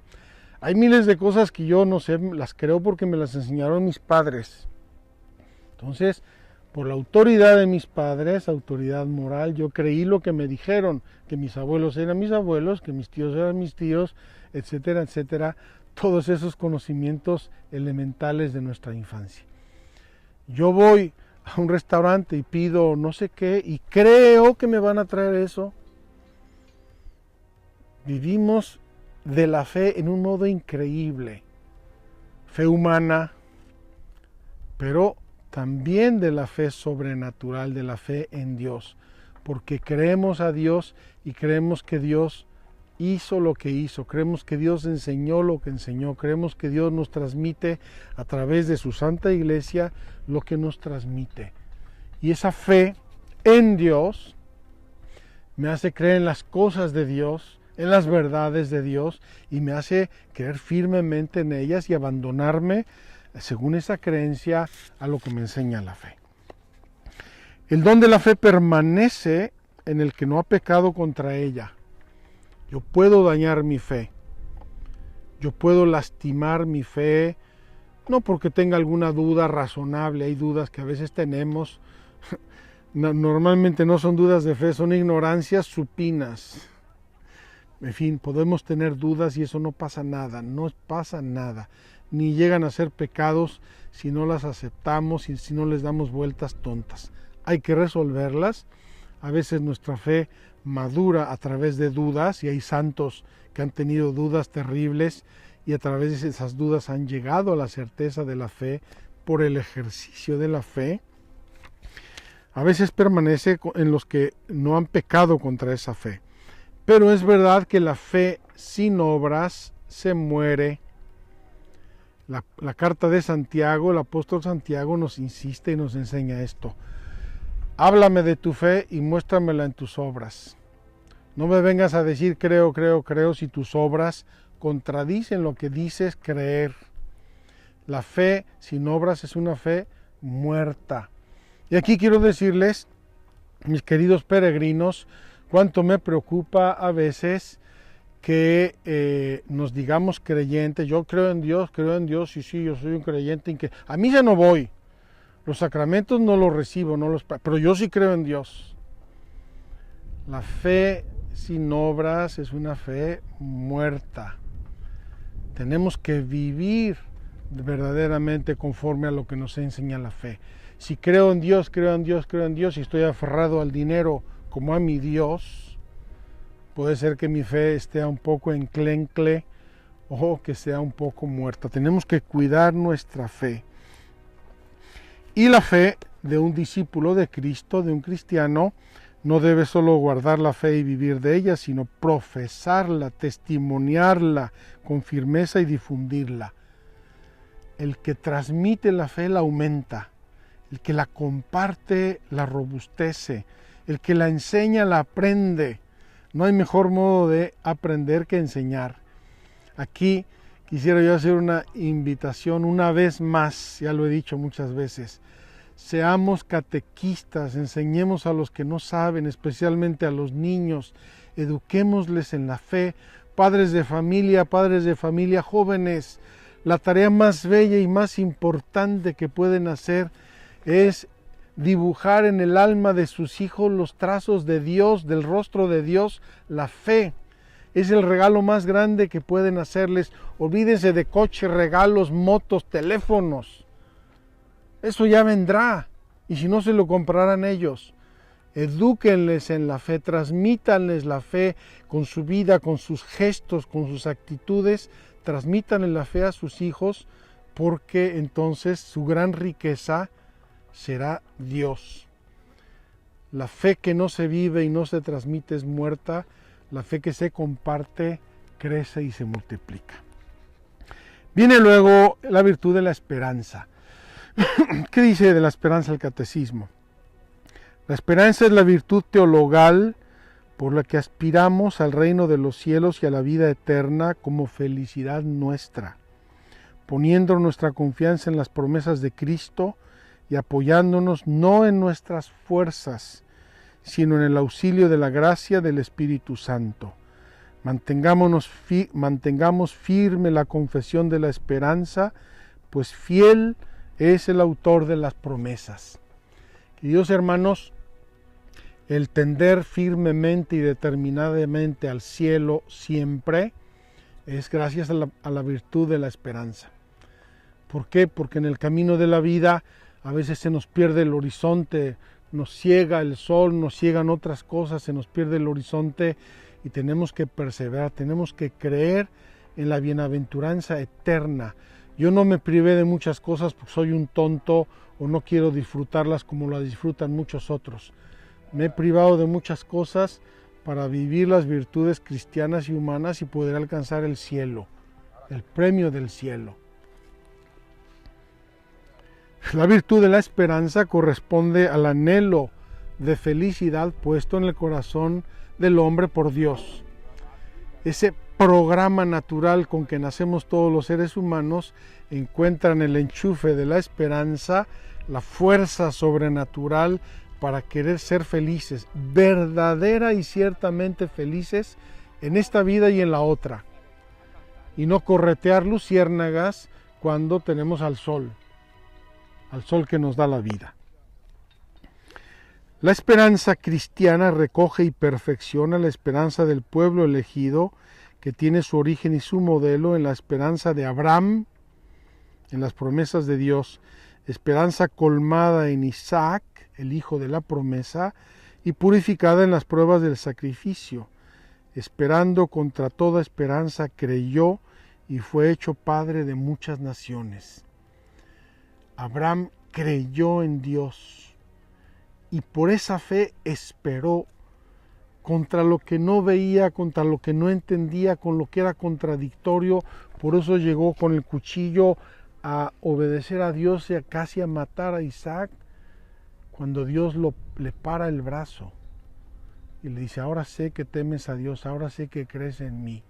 Hay miles de cosas que yo no sé, las creo porque me las enseñaron mis padres. Entonces, por la autoridad de mis padres, autoridad moral, yo creí lo que me dijeron, que mis abuelos eran mis abuelos, que mis tíos eran mis tíos, etcétera, etcétera. Todos esos conocimientos elementales de nuestra infancia. Yo voy a un restaurante y pido no sé qué y creo que me van a traer eso. Vivimos de la fe en un modo increíble. Fe humana, pero también de la fe sobrenatural, de la fe en Dios. Porque creemos a Dios y creemos que Dios hizo lo que hizo, creemos que Dios enseñó lo que enseñó, creemos que Dios nos transmite a través de su Santa Iglesia lo que nos transmite. Y esa fe en Dios me hace creer en las cosas de Dios, en las verdades de Dios, y me hace creer firmemente en ellas y abandonarme, según esa creencia, a lo que me enseña la fe. El don de la fe permanece en el que no ha pecado contra ella. Yo puedo dañar mi fe, yo puedo lastimar mi fe, no porque tenga alguna duda razonable, hay dudas que a veces tenemos, normalmente no son dudas de fe, son ignorancias supinas. En fin, podemos tener dudas y eso no pasa nada, no pasa nada. ni llegan a ser pecados si no las aceptamos y si no les damos vueltas tontas. Hay que resolverlas. A veces nuestra fe madura a través de dudas, y hay santos que han tenido dudas terribles y a través de esas dudas han llegado a la certeza de la fe por el ejercicio de la fe. A veces permanece en los que no han pecado contra esa fe. Pero es verdad que la fe sin obras se muere. La carta de Santiago, el apóstol Santiago nos insiste y nos enseña esto. Háblame de tu fe y muéstramela en tus obras. No me vengas a decir creo, creo, creo si tus obras contradicen lo que dices creer. La fe sin obras es una fe muerta. Y aquí quiero decirles, mis queridos peregrinos, cuánto me preocupa a veces que nos digamos creyentes. Yo creo en Dios, y sí, yo soy un creyente. A misa no voy, los sacramentos no los recibo, pero yo sí creo en Dios. La fe sin obras es una fe muerta. Tenemos que vivir verdaderamente conforme a lo que nos enseña la fe. Si creo en Dios, y estoy aferrado al dinero como a mi Dios, puede ser que mi fe esté un poco enclencle o que sea un poco muerta. Tenemos que cuidar nuestra fe. Y la fe de un discípulo de Cristo, de un cristiano, no debe solo guardar la fe y vivir de ella, sino profesarla, testimoniarla con firmeza y difundirla. El que transmite la fe la aumenta, el que la comparte la robustece, el que la enseña la aprende. No hay mejor modo de aprender que enseñar. Aquí quisiera yo hacer una invitación una vez más, ya lo he dicho muchas veces. Seamos catequistas, enseñemos a los que no saben, especialmente a los niños, eduquémosles en la fe. Padres de familia, jóvenes, la tarea más bella y más importante que pueden hacer es dibujar en el alma de sus hijos los trazos de Dios, del rostro de Dios. La fe es el regalo más grande que pueden hacerles. Olvídense de coches, regalos, motos, teléfonos. Eso ya vendrá, y si no se lo comprarán ellos. Edúquenles en la fe, transmítanles la fe con su vida, con sus gestos, con sus actitudes. Transmítanle la fe a sus hijos, porque entonces su gran riqueza será Dios. La fe que no se vive y no se transmite es muerta. La fe que se comparte crece y se multiplica. Viene luego la virtud de la esperanza. ¿Qué dice de la esperanza el catecismo? La esperanza es la virtud teologal por la que aspiramos al reino de los cielos y a la vida eterna como felicidad nuestra, poniendo nuestra confianza en las promesas de Cristo y apoyándonos no en nuestras fuerzas, sino en el auxilio de la gracia del Espíritu Santo. Mantengamos firme la confesión de la esperanza, pues fiel es el autor de las promesas. Queridos hermanos, el tender firmemente y determinadamente al cielo siempre es gracias a la virtud de la esperanza. ¿Por qué? Porque en el camino de la vida a veces se nos pierde el horizonte, nos ciega el sol, nos ciegan otras cosas, se nos pierde el horizonte y tenemos que perseverar, tenemos que creer en la bienaventuranza eterna. Yo no me privé de muchas cosas porque soy un tonto o no quiero disfrutarlas como las disfrutan muchos otros. Me he privado de muchas cosas para vivir las virtudes cristianas y humanas y poder alcanzar el cielo, el premio del cielo. La virtud de la esperanza corresponde al anhelo de felicidad puesto en el corazón del hombre por Dios. Ese programa natural con que nacemos todos los seres humanos encuentra en el enchufe de la esperanza la fuerza sobrenatural para querer ser felices, verdadera y ciertamente felices en esta vida y en la otra, y no corretear luciérnagas cuando tenemos al sol que nos da la vida. La esperanza cristiana recoge y perfecciona la esperanza del pueblo elegido, que tiene su origen y su modelo en la esperanza de Abraham, en las promesas de Dios, esperanza colmada en Isaac, el hijo de la promesa, y purificada en las pruebas del sacrificio. Esperando contra toda esperanza, creyó y fue hecho padre de muchas naciones. Abraham creyó en Dios y por esa fe esperó contra lo que no veía, contra lo que no entendía, con lo que era contradictorio. Por eso llegó con el cuchillo a obedecer a Dios y casi a matar a Isaac, cuando Dios le para el brazo y le dice: ahora sé que temes a Dios, ahora sé que crees en mí.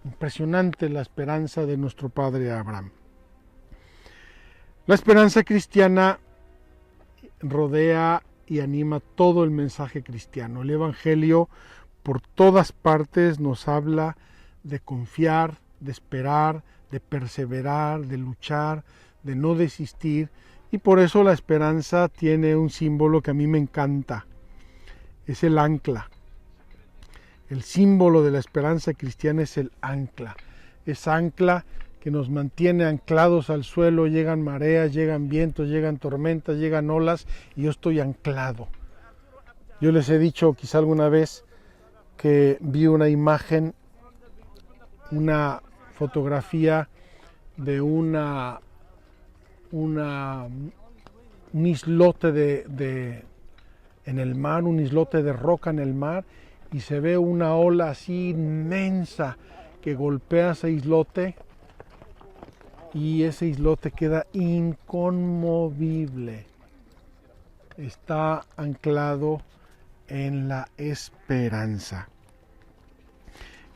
Impresionante la esperanza de nuestro padre Abraham. La esperanza cristiana rodea y anima todo el mensaje cristiano. El Evangelio por todas partes nos habla de confiar, de esperar, de perseverar, de luchar, de no desistir, y por eso la esperanza tiene un símbolo que a mí me encanta. Es el ancla. El símbolo de la esperanza cristiana es el ancla. Es ancla que nos mantiene anclados al suelo. Llegan mareas, llegan vientos, llegan tormentas, llegan olas, y yo estoy anclado. Yo les he dicho quizá alguna vez que vi una imagen, una fotografía de un islote en el mar, un islote de roca en el mar, y se ve una ola así inmensa que golpea ese islote, y ese islote queda inconmovible. Está anclado en la esperanza.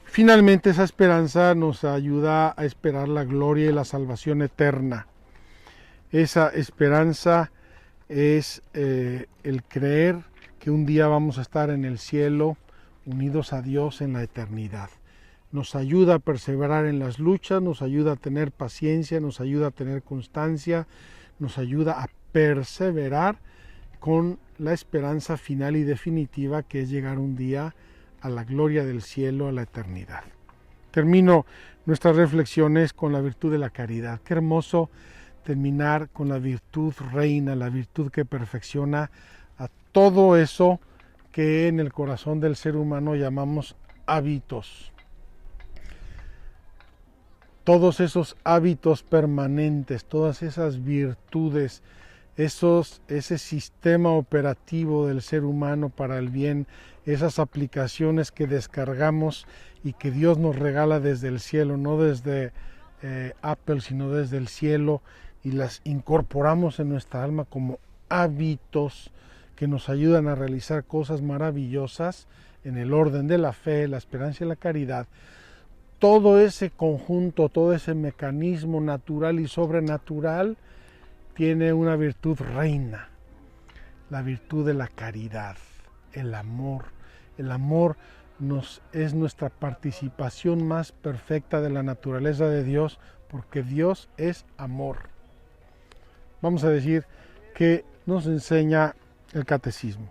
Finalmente, esa esperanza nos ayuda a esperar la gloria y la salvación eterna. Esa esperanza es el creer que un día vamos a estar en el cielo, unidos a Dios en la eternidad. Nos ayuda a perseverar en las luchas, nos ayuda a tener paciencia, nos ayuda a tener constancia, nos ayuda a perseverar con la esperanza final y definitiva, que es llegar un día a la gloria del cielo, a la eternidad. Termino nuestras reflexiones con la virtud de la caridad. Qué hermoso terminar con la virtud reina, la virtud que perfecciona a todo eso que en el corazón del ser humano llamamos hábitos. Todos esos hábitos permanentes, todas esas virtudes, ese sistema operativo del ser humano para el bien, esas aplicaciones que descargamos y que Dios nos regala desde el cielo, no desde Apple, sino desde el cielo, y las incorporamos en nuestra alma como hábitos que nos ayudan a realizar cosas maravillosas en el orden de la fe, la esperanza y la caridad. Todo ese conjunto, todo ese mecanismo natural y sobrenatural tiene una virtud reina, la virtud de la caridad, el amor. El amor es nuestra participación más perfecta de la naturaleza de Dios, porque Dios es amor. Vamos a decir que nos enseña el catecismo.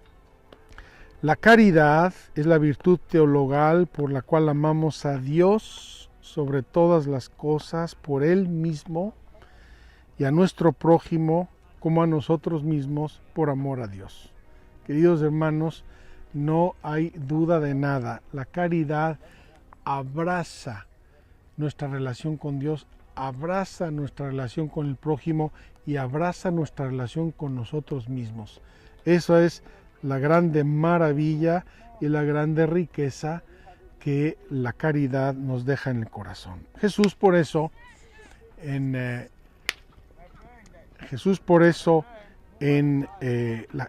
La caridad es la virtud teologal por la cual amamos a Dios sobre todas las cosas, por Él mismo, y a nuestro prójimo como a nosotros mismos, por amor a Dios. Queridos hermanos, no hay duda de nada. La caridad abraza nuestra relación con Dios, abraza nuestra relación con el prójimo y abraza nuestra relación con nosotros mismos. Eso es la grande maravilla y la grande riqueza que la caridad nos deja en el corazón. Jesús por eso en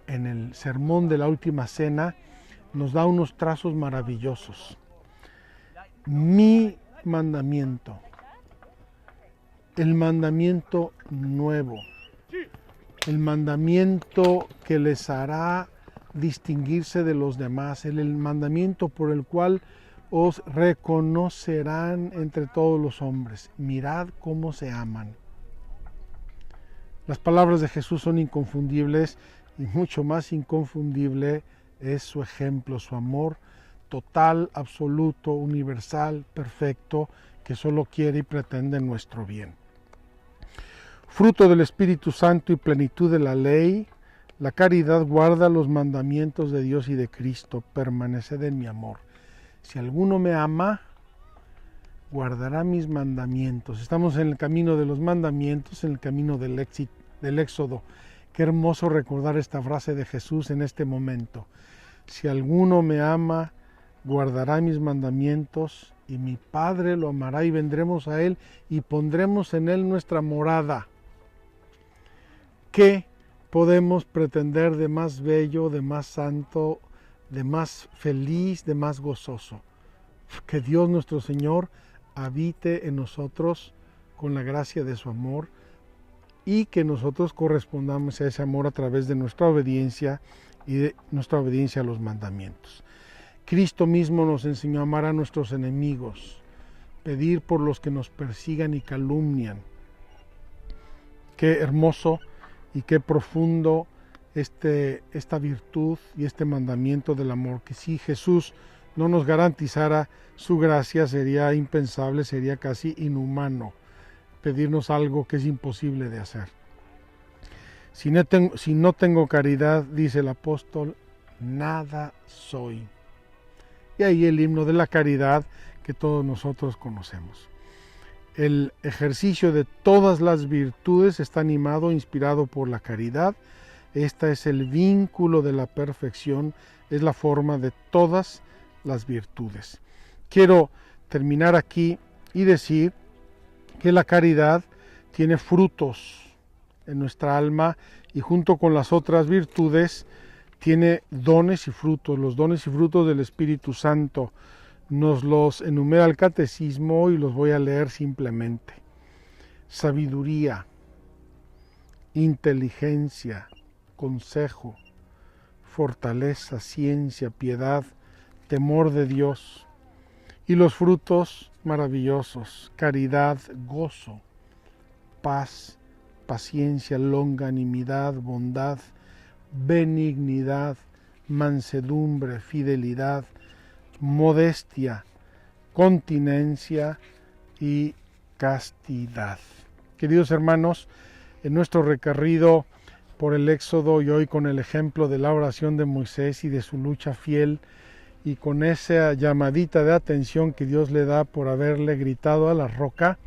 el sermón de la última cena nos da unos trazos maravillosos. Mi mandamiento, el mandamiento nuevo, el mandamiento que les hará distinguirse de los demás, el mandamiento por el cual os reconocerán entre todos los hombres. Mirad cómo se aman. Las palabras de Jesús son inconfundibles, y mucho más inconfundible es su ejemplo, su amor total, absoluto, universal, perfecto, que solo quiere y pretende nuestro bien. fruto del Espíritu Santo y plenitud de la ley. La caridad guarda los mandamientos de Dios y de Cristo. Permaneced en mi amor. Si alguno me ama, guardará mis mandamientos. Estamos en el camino de los mandamientos, en el camino del Éxodo. Qué hermoso recordar esta frase de Jesús en este momento. Si alguno me ama, guardará mis mandamientos, y mi Padre lo amará, y vendremos a él y pondremos en él nuestra morada. ¿Qué podemos pretender de más bello, de más santo, de más feliz, de más gozoso? Que Dios nuestro Señor habite en nosotros con la gracia de su amor, y que nosotros correspondamos a ese amor a través de nuestra obediencia y de nuestra obediencia a los mandamientos. Cristo mismo nos enseñó a amar a nuestros enemigos, pedir por los que nos persigan y calumnian. Qué hermoso y qué profundo esta virtud y este mandamiento del amor, que si Jesús no nos garantizara su gracia sería impensable, sería casi inhumano pedirnos algo que es imposible de hacer. Si no tengo caridad, dice el apóstol, nada soy. Y ahí el himno de la caridad que todos nosotros conocemos. El ejercicio de todas las virtudes está animado, inspirado por la caridad. Esta es el vínculo de la perfección, es la forma de todas las virtudes. Quiero terminar aquí y decir que la caridad tiene frutos en nuestra alma, y junto con las otras virtudes tiene dones y frutos. Los dones y frutos del Espíritu Santo nos los enumera el Catecismo y los voy a leer simplemente. Sabiduría, inteligencia, consejo, fortaleza, ciencia, piedad, temor de Dios. Y los frutos maravillosos: caridad, gozo, paz, paciencia, longanimidad, bondad, benignidad, mansedumbre, fidelidad, modestia, continencia y castidad. Queridos hermanos, en nuestro recorrido por el Éxodo, y hoy con el ejemplo de la oración de Moisés y de su lucha fiel, y con esa llamadita de atención que Dios le da por haberle gritado a la roca,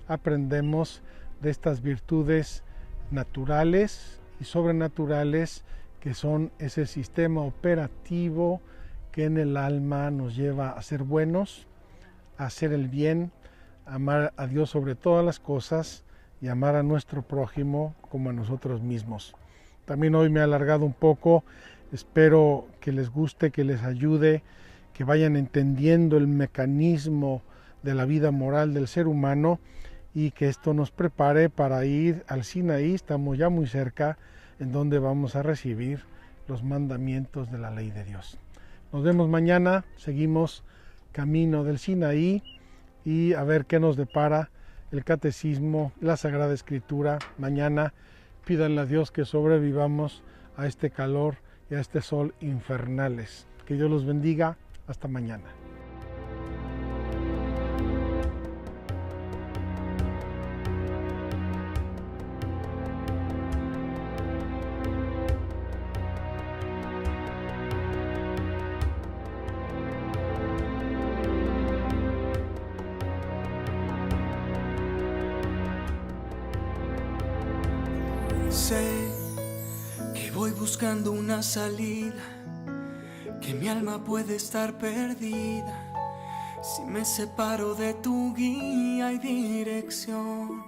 aprendemos de estas virtudes naturales y sobrenaturales que son ese sistema operativo que en el alma nos lleva a ser buenos, a hacer el bien, a amar a Dios sobre todas las cosas y amar a nuestro prójimo como a nosotros mismos. También hoy me he alargado un poco, espero que les guste, que les ayude, que vayan entendiendo el mecanismo de la vida moral del ser humano, y que esto nos prepare para ir al Sinaí. Estamos ya muy cerca, en donde vamos a recibir los mandamientos de la ley de Dios. Nos vemos mañana, seguimos camino del Sinaí, y a ver qué nos depara el Catecismo, la Sagrada Escritura. Mañana pídanle a Dios que sobrevivamos a este calor y a este sol infernales. Que Dios los bendiga. Hasta mañana. Sé que voy buscando una salida, que mi alma puede estar perdida si me separo de tu guía y dirección.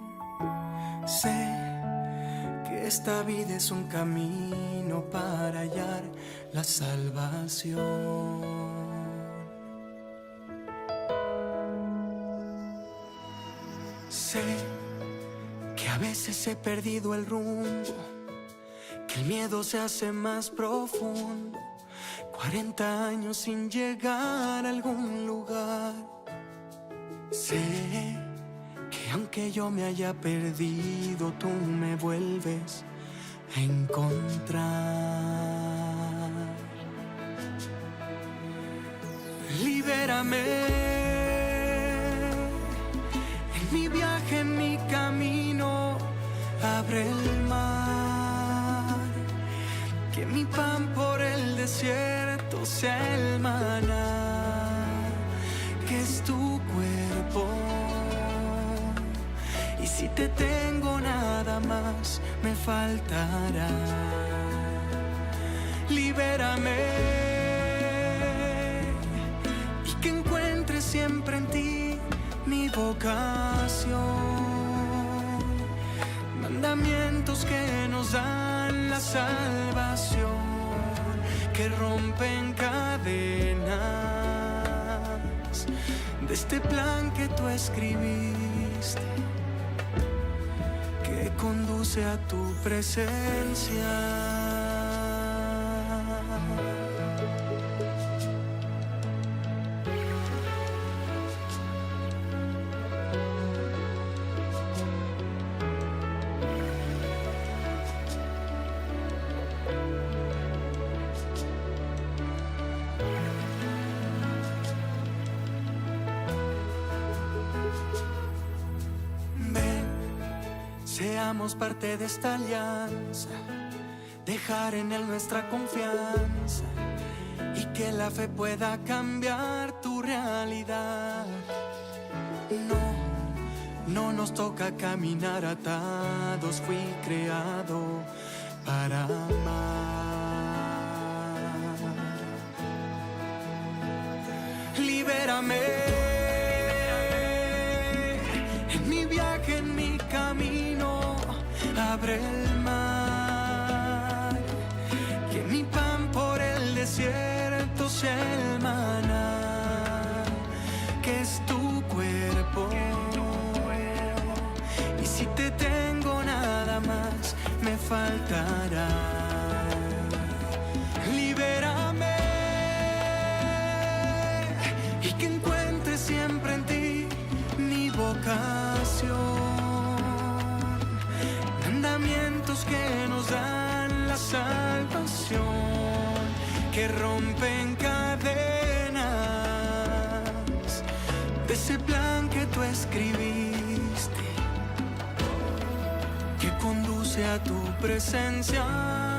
Sé que esta vida es un camino para hallar la salvación. Sé que a veces he perdido el rumbo, que el miedo se hace más profundo, 40 años sin llegar a algún lugar. Sé que aunque yo me haya perdido, tú me vuelves a encontrar. Libérame en mi viaje, en mi camino. abre el mar, que mi pan por el desierto sea el maná, que es tu cuerpo. Y si te tengo nada más me faltará. Libérame y que encuentre siempre en ti mi vocación. Mandamientos que nos dan la salvación, que rompen cadenas de este plan que tú escribiste, que conduce a tu presencia. Seamos parte de esta alianza, dejar en Él nuestra confianza y que la fe pueda cambiar tu realidad. No nos toca caminar atados, fui creado para amar. Libérame en mi viaje, en mi camino, abre el mar, que mi pan por el desierto sea el maná, que es tu cuerpo. Y si te tengo nada más me faltará. Libérame y que encuentre siempre en ti mi vocación. Mandamientos que nos dan la salvación, que rompen cadenas de ese plan que tú escribiste, que conduce a tu presencia.